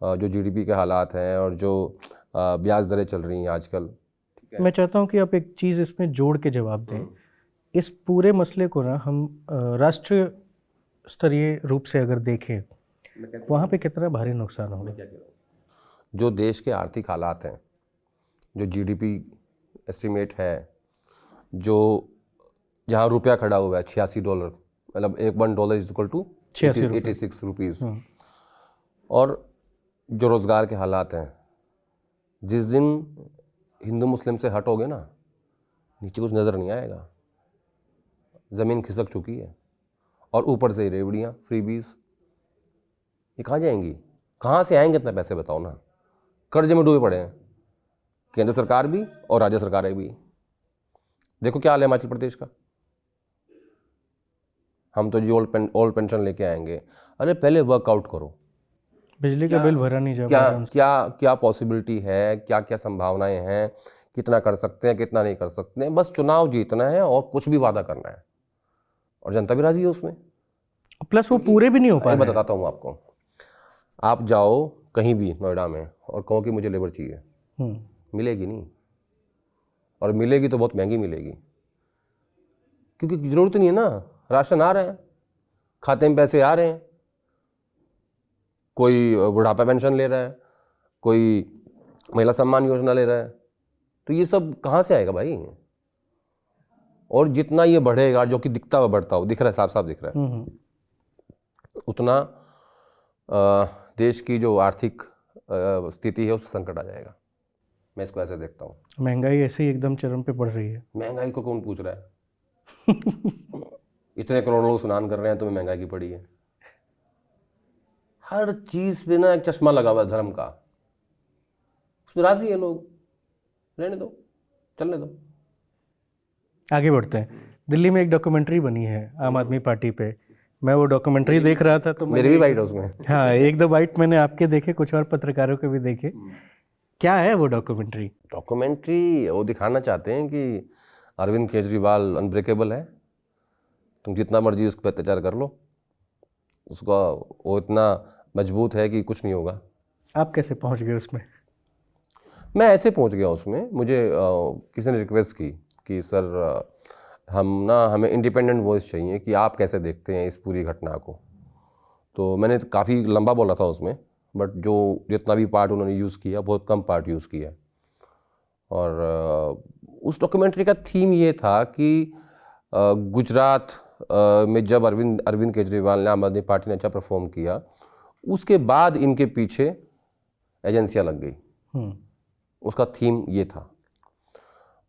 जो जीडीपी के हालात हैं, और जो ब्याज दरें चल रही हैं आजकल, मैं चाहता हूं कि आप एक चीज़ इसमें जोड़ के जवाब दें। इस पूरे मसले को ना हम राष्ट्रीय स्तरीय रूप से अगर देखें, वहाँ पे कितना भारी नुकसान होगा। जो देश के आर्थिक हालात हैं, जो जीडीपी एस्टिमेट है, जो जहाँ रुपया खड़ा हुआ है $86, मतलब $1 इज इक्वल टू 86 रुपीज़, और जो रोज़गार के हालात हैं, जिस दिन हिंदू मुस्लिम से हटोगे ना, नीचे कुछ नज़र नहीं आएगा, ज़मीन खिसक चुकी है। और ऊपर से रेवड़ियाँ, फ्रीबीज, ये कहाँ जाएंगी? कहाँ से आएंगे इतना पैसे बताओ ना? कर्जे में डूबे पड़े हैं केंद्र सरकार भी और राज्य सरकारें भी। देखो क्या हाल है हिमाचल प्रदेश का। हम तो जी ओल्ड पेंशन लेके आएंगे। अरे पहले वर्कआउट करो, बिजली का बिल भरा नहीं जा क्या क्या क्या पॉसिबिलिटी है, क्या क्या संभावनाएं हैं, कितना कर सकते हैं, कितना नहीं कर सकते हैं। बस चुनाव जीतना है और कुछ भी वादा करना है, और जनता भी राजी है उसमें। प्लस वो पूरे भी नहीं हो पा मैं रहे हैं। बताता हूँ आपको, आप जाओ कहीं भी नोएडा में और कहो कि मुझे लेबर चाहिए, मिलेगी नहीं, और मिलेगी तो बहुत महंगी मिलेगी, क्योंकि ज़रूरत नहीं है ना। राशन आ रहे हैं, खाते में पैसे आ रहे हैं, कोई बुढ़ापा पेंशन ले रहा है, कोई महिला सम्मान योजना ले रहा है, तो ये सब कहाँ से आएगा भाई? और जितना ये बढ़ेगा, जो कि दिखता हुआ बढ़ता हो, दिख रहा है, साफ साफ दिख रहा है, उतना देश की जो आर्थिक स्थिति है उस पर संकट आ जाएगा। मैं इसको ऐसे देखता हूँ। महंगाई ऐसे ही एकदम चरम पे बढ़ रही है। महंगाई को कौन पूछ रहा है? इतने करोड़ लोग स्नान कर रहे हैं, तुम्हें महंगाई की पड़ी है। हर चीज पे ना एक चश्मा लगा हुआ है धर्म का, उसमें राजी है लोग, रहने दो, चलने दो। आगे बढ़ते हैं। दिल्ली में एक डॉक्यूमेंट्री बनी है आम आदमी पार्टी पे, मैं वो डॉक्यूमेंट्री देख रहा था तो मेरे भी बाइट है उसमें। हाँ, एक दो बाइट मैंने आपके देखे, कुछ और पत्रकारों के भी देखे। क्या है वो डॉक्यूमेंट्री? डॉक्यूमेंट्री वो दिखाना चाहते हैं कि अरविंद केजरीवाल अनब्रेकेबल है, तुम जितना मर्जी उस पर अत्याचार कर लो, उसका वो इतना मजबूत है कि कुछ नहीं होगा। आप कैसे पहुंच गए उसमें? मैं ऐसे पहुंच गया उसमें, मुझे किसी ने रिक्वेस्ट की कि सर हमें इंडिपेंडेंट वॉइस चाहिए कि आप कैसे देखते हैं इस पूरी घटना को। तो मैंने काफ़ी लंबा बोला था उसमें, बट जो जितना भी पार्ट उन्होंने यूज़ किया, बहुत कम पार्ट यूज़ किया। और उस डॉक्यूमेंट्री का थीम ये था कि गुजरात में जब अरविंद केजरीवाल ने, आम आदमी पार्टी ने अच्छा परफॉर्म किया, उसके बाद इनके पीछे एजेंसियां लग गई। उसका थीम ये था।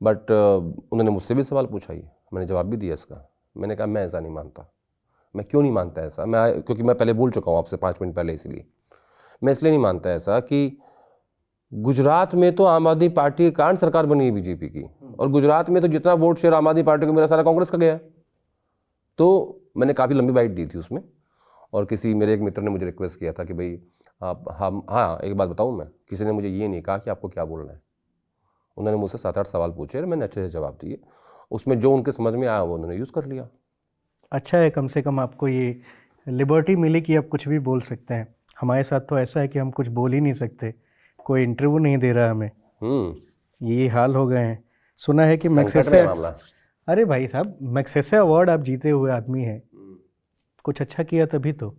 बट उन्होंने मुझसे भी सवाल पूछा, ये मैंने जवाब भी दिया इसका। मैंने कहा मैं ऐसा नहीं मानता। मैं क्यों नहीं मानता ऐसा? क्योंकि मैं पहले बोल चुका हूँ आपसे 5 मिनट पहले, इसलिए मैं इसलिए नहीं मानता ऐसा कि गुजरात में तो आम आदमी पार्टी के कारण सरकार बनी है बीजेपी की, और गुजरात में तो जितना वोट शेयर आम आदमी पार्टी को मेरा सारा कांग्रेस का गया है। तो मैंने काफ़ी लंबी बाइट दी थी उसमें, और मेरे एक मित्र ने मुझे रिक्वेस्ट किया था कि भाई हाँ एक बात बताऊँ मैं, किसी ने मुझे ये नहीं कहा कि आपको क्या बोलना है। उन्होंने मुझसे 7-8 सवाल पूछे और मैंने अच्छे से जवाब दिए। उसमें जो उनके समझ में आया वो उन्होंने यूज़ कर लिया। अच्छा है, कम से कम आपको ये लिबर्टी मिली कि आप कुछ भी बोल सकते हैं। हमारे साथ तो ऐसा है कि हम कुछ बोल ही नहीं सकते, कोई इंटरव्यू नहीं दे रहा हमें। ये हाल हो गए हैं। सुना है कि मैग्सेसे, अरे भाई साहब, मैग्सेसे अवार्ड आप जीते हुए आदमी हैं, कुछ अच्छा किया तभी तो।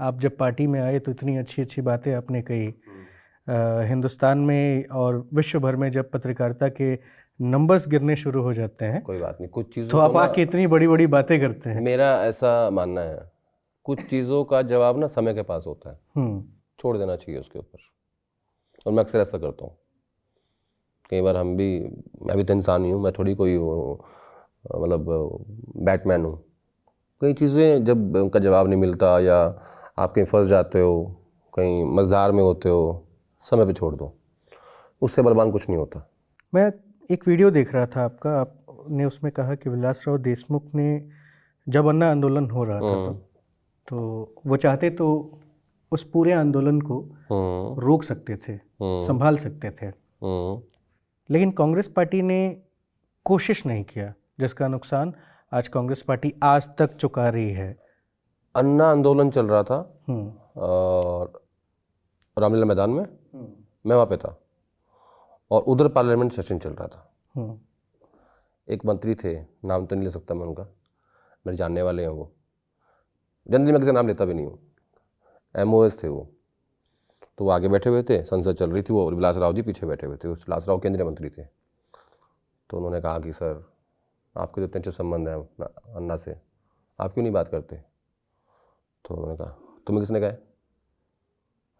आप जब पार्टी में आए तो इतनी अच्छी अच्छी बातें आपने कही। हिंदुस्तान में और विश्व भर में जब पत्रकारिता के नंबर्स गिरने शुरू हो जाते हैं, कोई बात नहीं, कुछ चीज़ों तो आप आके इतनी बड़ी बड़ी बातें करते हैं। मेरा ऐसा मानना है, कुछ चीज़ों का जवाब ना समय के पास होता है, छोड़ देना चाहिए उसके ऊपर। और मैं अक्सर ऐसा करता हूँ। कई बार मैं भी तो इंसान ही हूँ, मैं थोड़ी कोई मतलब बैटमैन हूँ। कई चीज़ें जब उनका जवाब नहीं मिलता, या आप कहीं फंस जाते हो, कहीं मज़दार में होते हो, समय पे छोड़ दो, उससे बलवान कुछ नहीं होता। मैं एक वीडियो देख रहा था आपका, आपने उसमें कहा कि विलासराव देशमुख ने, जब अन्ना आंदोलन हो रहा था तो वो चाहते तो उस पूरे आंदोलन को रोक सकते थे, संभाल सकते थे, लेकिन कांग्रेस पार्टी ने कोशिश नहीं किया, जिसका नुकसान आज कांग्रेस पार्टी आज तक चुका रही है। अन्ना आंदोलन चल रहा था और रामलीला मैदान में, मैं वहाँ पे था, और उधर पार्लियामेंट सेशन चल रहा था। एक मंत्री थे, नाम तो नहीं ले सकता मैं उनका, मेरे जानने वाले हैं वो, जनरली मैं किसी नाम लेता भी नहीं हूँ, MOS थे वो। तो वो आगे बैठे हुए थे, संसद चल रही थी, वो विलासराव जी पीछे बैठे हुए थे। उस विलासराव केंद्रीय मंत्री थे। तो उन्होंने कहा कि सर, आपके तो इतने अच्छे संबंध हैं अन्ना से, आप क्यों नहीं बात करते? तो उन्होंने कहा, तुम्हें किसने कहा है?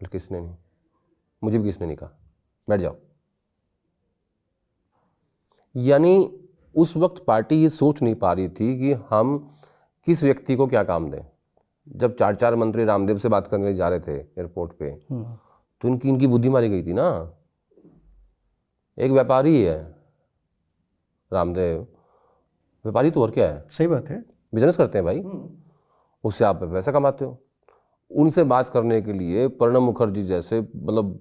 बोले किसने नहीं, मुझे भी किसने नहीं कहा, बैठ जाओ। यानी उस वक्त पार्टी ये सोच नहीं पा रही थी कि हम किस व्यक्ति को क्या काम दें। जब 4 मंत्री रामदेव से बात करने जा रहे थे एयरपोर्ट पे, तो इनकी बुद्धि मारी गई थी ना। एक व्यापारी है रामदेव, व्यापारी तो और क्या है, सही बात है, बिजनेस करते हैं भाई, उससे आप पैसा कमाते हो। उनसे बात करने के लिए प्रणब मुखर्जी जैसे मतलब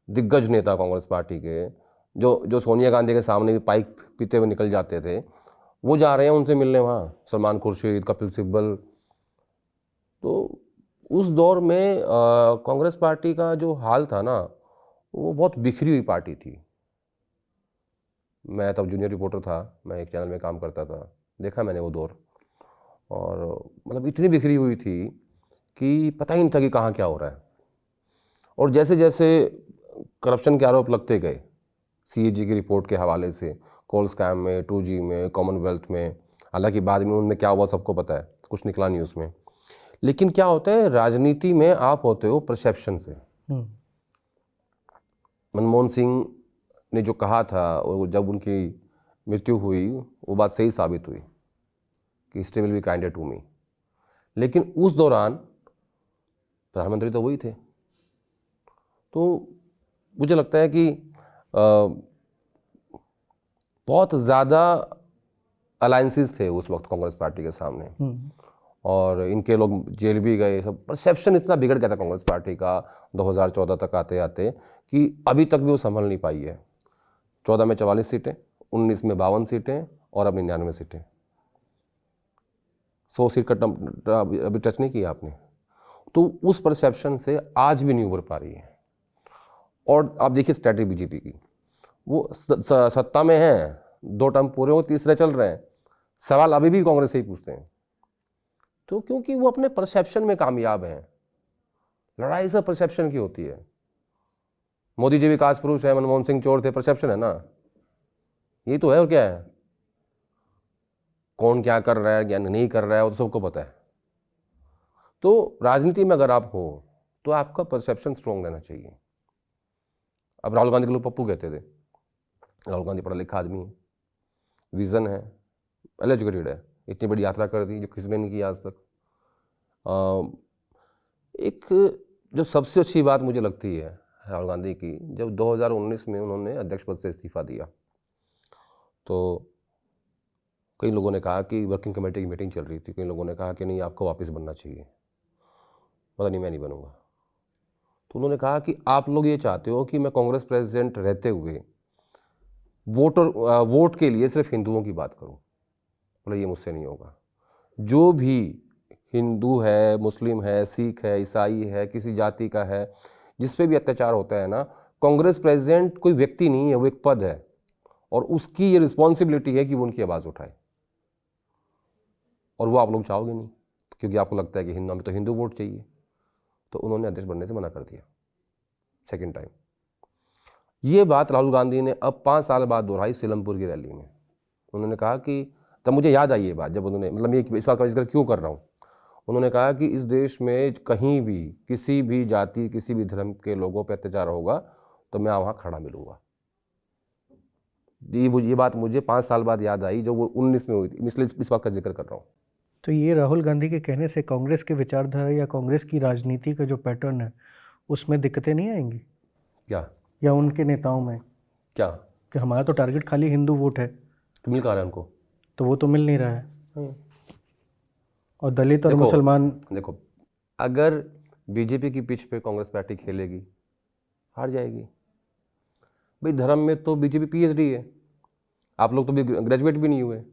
दिग्गज नेता कांग्रेस पार्टी के, जो सोनिया गांधी के सामने भी पाइप पीते हुए निकल जाते थे, वो जा रहे हैं उनसे मिलने वहाँ, सलमान खुर्शीद, कपिल सिब्बल। तो उस दौर में कांग्रेस पार्टी का जो हाल था ना, वो बहुत बिखरी हुई पार्टी थी। मैं तब जूनियर रिपोर्टर था, मैं एक चैनल में काम करता था, देखा मैंने वो दौर। और मतलब इतनी बिखरी हुई थी कि पता ही नहीं था कि कहाँ क्या हो रहा है। और जैसे जैसे करप्शन के आरोप लगते गए, सीएजी की रिपोर्ट के हवाले से, कोल स्कैम में, 2G में, कॉमनवेल्थ में, हालांकि बाद में उनमें क्या हुआ सबको पता है, कुछ निकला नहीं उसमें। लेकिन क्या होता है राजनीति में, आप होते हो परसेप्शन से। मनमोहन सिंह ने जो कहा था, और जब उनकी मृत्यु हुई, वो बात सही साबित हुई कि history will be kinder to me. लेकिन उस दौरान प्रधानमंत्री तो वही थे। तो मुझे लगता है कि बहुत ज़्यादा अलायंसेस थे उस वक्त कांग्रेस पार्टी के सामने, और इनके लोग जेल भी गए। सब परसेप्शन इतना बिगड़ गया था कांग्रेस पार्टी का 2014 तक आते आते कि अभी तक भी वो संभल नहीं पाई है। 14 में 44 सीटें, 19 में 52 सीटें, और अब 99 सीटें। 100 सीट का अभी टच नहीं किया आपने। तो उस परसेप्शन से आज भी नहीं उभर पा रही है। और आप देखिए स्ट्रैटेजी बीजेपी की, वो सत्ता में है, 2 टर्म पूरे हो, तीसरे चल रहे हैं, सवाल अभी भी कांग्रेस से ही पूछते हैं। तो क्योंकि वो अपने परसेप्शन में कामयाब हैं। लड़ाई सब परसेप्शन की होती है। मोदी जी विकास पुरुष है, मनमोहन सिंह चोर थे, परसेप्शन है ना, यही तो है। और क्या है, कौन क्या कर रहा है, क्या नहीं कर रहा है, वो तो सबको पता है। तो राजनीति में अगर आप हो तो आपका परसेप्शन स्ट्रॉन्ग रहना चाहिए। अब राहुल गांधी के लोग पप्पू कहते थे। राहुल गांधी पढ़ा लिखा आदमी है, विजन है, वेल एजुकेटेड है, इतनी बड़ी यात्रा कर दी जो किसी ने नहीं की आज तक। एक जो सबसे अच्छी बात मुझे लगती है राहुल गांधी की, जब 2019 में उन्होंने अध्यक्ष पद से इस्तीफा दिया, तो कई लोगों ने कहा कि वर्किंग कमेटी की मीटिंग चल रही थी, कई लोगों ने कहा कि नहीं आपको वापस बनना चाहिए। पता नहीं, मैं नहीं बनूंगा। तो उन्होंने कहा कि आप लोग ये चाहते हो कि मैं कांग्रेस प्रेसिडेंट रहते हुए वोट के लिए सिर्फ हिंदुओं की बात करूं। बोले ये मुझसे नहीं होगा। जो भी हिंदू है, मुस्लिम है, सिख है, ईसाई है, किसी जाति का है, जिस पे भी अत्याचार होता है ना, कांग्रेस प्रेसिडेंट कोई व्यक्ति नहीं है, वो एक पद है, और उसकी ये रिस्पॉन्सिबिलिटी है कि वो उनकी आवाज़ उठाए। और वो आप लोग चाहोगे नहीं, क्योंकि आपको लगता है कि हिंदू में तो हिंदू वोट चाहिए। तो उन्होंने अध्यक्ष बनने से मना कर दिया सेकेंड टाइम। ये बात राहुल गांधी ने अब 5 साल बाद दोहराई सीलमपुर की रैली में। उन्होंने कहा कि, तब मुझे याद आई ये बात, जब उन्होंने, मतलब ये इस बात का जिक्र क्यों कर रहा हूँ, उन्होंने कहा कि इस देश में कहीं भी किसी भी जाति, किसी भी धर्म के लोगों पर अत्याचार होगा तो मैं वहाँ खड़ा मिलूंगा। ये बात मुझे 5 साल बाद याद आई, जो वो 19 में हुई थी, इसलिए इस बात का जिक्र कर रहा हूँ। तो ये राहुल गांधी के कहने से कांग्रेस की विचारधारा या कांग्रेस की राजनीति का जो पैटर्न है उसमें दिक्कतें नहीं आएंगी क्या, या उनके नेताओं में, क्या कि हमारा तो टारगेट खाली हिंदू वोट है, तो मिल कहाँ रहा है उनको? तो वो तो मिल नहीं रहा है, और दलित और मुसलमान। देखो, अगर बीजेपी की पिच पे कांग्रेस पार्टी खेलेगी, हार जाएगी। भाई धर्म में तो बीजेपी पीएचडी है, आप लोग तो भी ग्रेजुएट भी नहीं हुए।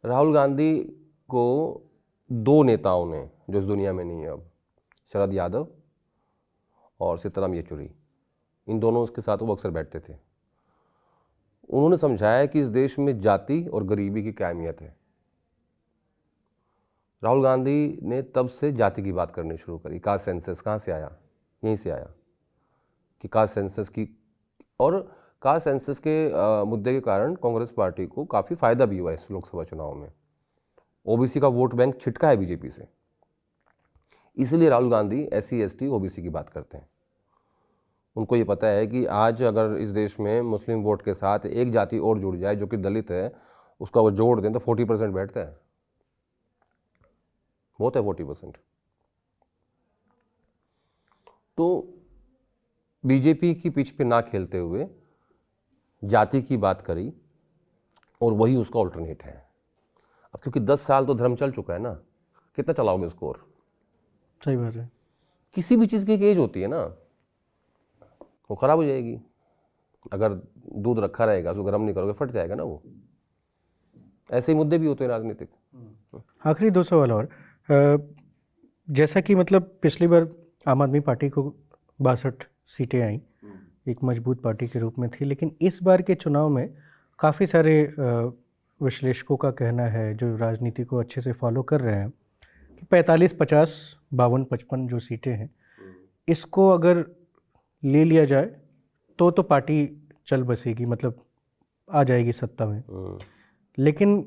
राहुल गांधी को 2 नेताओं ने, जो इस दुनिया में नहीं है अब, शरद यादव और सीताराम येचुरी, इन दोनों के साथ वो अक्सर बैठते थे। उन्होंने समझाया कि इस देश में जाति और गरीबी की क्या अहमियत है। राहुल गांधी ने तब से जाति की बात करनी शुरू करी। कास्ट सेंसस कहाँ से आया? यहीं से आया कि कास्ट सेंसस की, और कास्ट सेंसस के मुद्दे के कारण कांग्रेस पार्टी को काफ़ी फायदा भी हुआ इस लोकसभा चुनाव में। ओबीसी का वोट बैंक छिटका है बीजेपी से, इसलिए Rahul Gandhi SC ST OBC की बात करते हैं। उनको ये पता है कि आज अगर इस देश में मुस्लिम वोट के साथ एक जाति और जुड़ जाए जो कि दलित है, उसको अगर जोड़ दें तो 40% बैठता है, बहुत है 40%। तो बीजेपी की पिच पे ना खेलते हुए जाति की बात करी, और वही उसका ऑल्टरनेट है। अब क्योंकि 10 साल तो धर्म चल चुका है ना, कितना चलाओगे उसको? और सही बात है, किसी भी चीज़ की एक एज होती है ना, वो ख़राब हो जाएगी। अगर दूध रखा रहेगा उसको गर्म नहीं करोगे, फट जाएगा ना वो। ऐसे ही मुद्दे भी होते हैं राजनीतिक। आखिरी 2 सवाल और जैसा कि मतलब पिछली बार आम आदमी पार्टी को 62 सीटें आई, एक मजबूत पार्टी के रूप में थी, लेकिन इस बार के चुनाव में काफ़ी सारे विश्लेषकों का कहना है जो राजनीति को अच्छे से फॉलो कर रहे हैं कि 45, 50, 52, 55 जो सीटें हैं, इसको अगर ले लिया जाए तो पार्टी चल बसेगी, मतलब आ जाएगी सत्ता में। लेकिन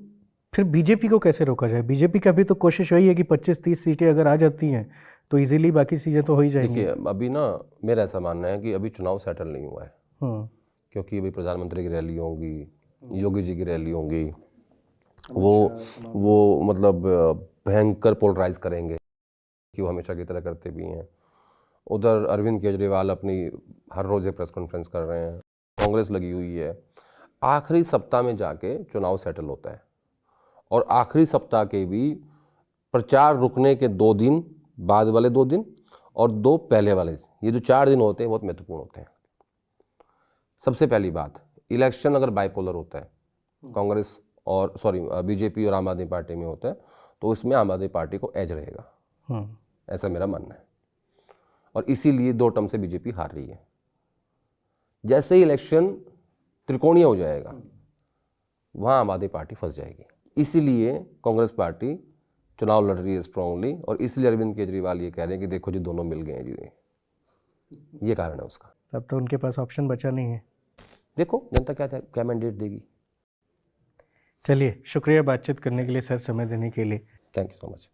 फिर बीजेपी को कैसे रोका जाए? बीजेपी का भी तो कोशिश वही है कि 25-30 सीटें अगर आ जाती हैं तो इजीली बाकी चीज़ें तो हो ही जाएंगी। देखिए, अभी ना मेरा ऐसा मानना है कि अभी चुनाव सेटल नहीं हुआ है, क्योंकि अभी प्रधानमंत्री की रैली होंगी, योगी जी की रैली होंगी, वो मतलब भयंकर पोलराइज करेंगे कि वो हमेशा की तरह करते भी हैं। उधर अरविंद केजरीवाल अपनी हर रोज़ एक प्रेस कॉन्फ्रेंस कर रहे हैं, कांग्रेस लगी हुई है। आखिरी सप्ताह में जाके चुनाव सेटल होता है, और आखिरी सप्ताह के भी प्रचार रुकने के 2 दिन बाद वाले 2 दिन और 2 पहले वाले, ये जो 4 दिन होते हैं बहुत महत्वपूर्ण होते हैं। सबसे पहली बात, इलेक्शन अगर बाइपोलर होता है, कांग्रेस और बीजेपी और आम आदमी पार्टी में होता है, तो इसमें आम आदमी पार्टी को एज रहेगा, ऐसा मेरा मानना है। और इसीलिए 2 टर्म से बीजेपी हार रही है। जैसे ही इलेक्शन त्रिकोणीय हो जाएगा, वहाँ आम आदमी पार्टी फंस जाएगी। इसीलिए कांग्रेस पार्टी चुनाव लड़ रही है स्ट्रांगली, और इसलिए अरविंद केजरीवाल ये कह रहे हैं कि देखो जी दोनों मिल गए हैं जी, ये कारण है उसका। तब तो उनके पास ऑप्शन बचा नहीं है। देखो जनता क्या मैंडेट देगी। चलिए, शुक्रिया बातचीत करने के लिए सर, समय देने के लिए। Thank you so much.